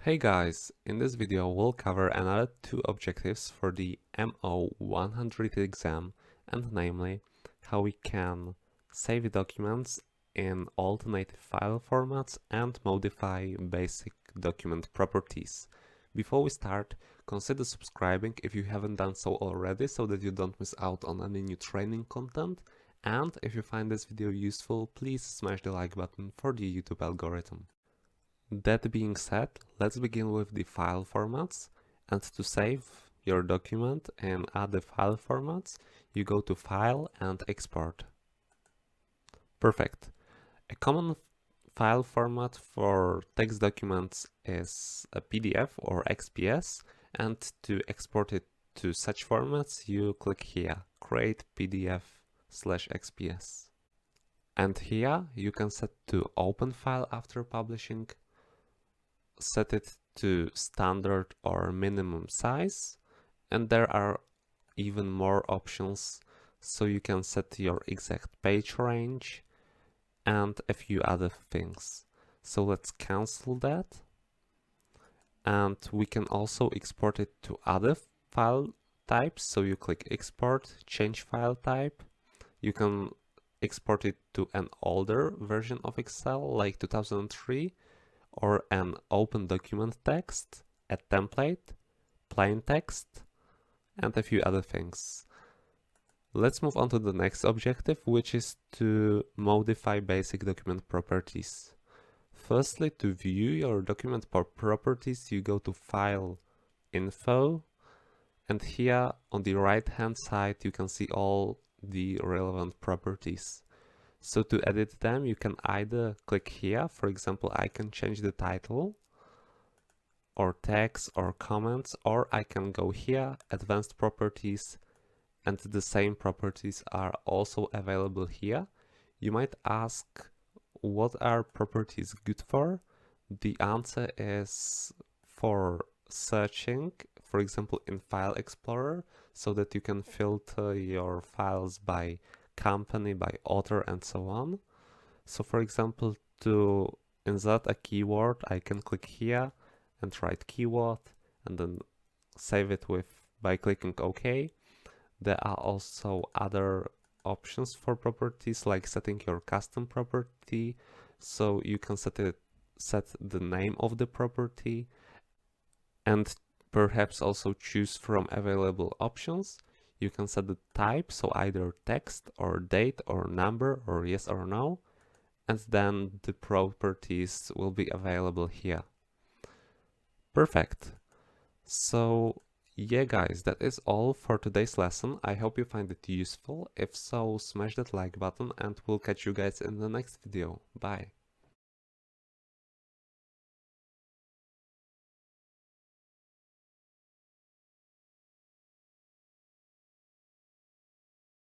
Hey guys, in this video we'll cover another two objectives for the MO-100 exam, and namely how we can save documents in alternative file formats and modify basic document properties. Before we start, consider subscribing if you haven't done so already so that you don't miss out on any new training content, and if you find this video useful, please smash the like button for the YouTube algorithm. That being said, let's begin with the file formats, and to save your document in other file formats, you go to File and Export. Perfect. A common file format for text documents is a PDF or XPS, and to export it to such formats, you click here, Create PDF/XPS. And here you can set to Open File after publishing, set it to standard or minimum size, and there are even more options, so you can set your exact page range and a few other things. So let's cancel that, and we can also export it to other file types. So you click Export, change file type. You can export it to an older version of Excel like 2003, or an open document text, a template, plain text, and a few other things. Let's move on to the next objective, which is to modify basic document properties. Firstly, to view your document properties, you go to File, Info, and here on the right hand side you can see all the relevant properties. So to edit them, you can either click here, for example, I can change the title, or text, or comments, or I can go here, Advanced Properties, and the same properties are also available here. You might ask, what are properties good for? The answer is for searching, for example, in File Explorer, so that you can filter your files by company, by author, and so on. So for example, to insert a keyword, I can click here and write keyword and then save it by clicking OK. There are also other options for properties, like setting your custom property. So you can set the name of the property and perhaps also choose from available options. You can set the type, so either text or date or number or yes or no, and then the properties will be available here. Perfect. So yeah guys, that is all for today's lesson. I hope you find it useful. If so, smash that like button, and we'll catch you guys in the next video. Bye.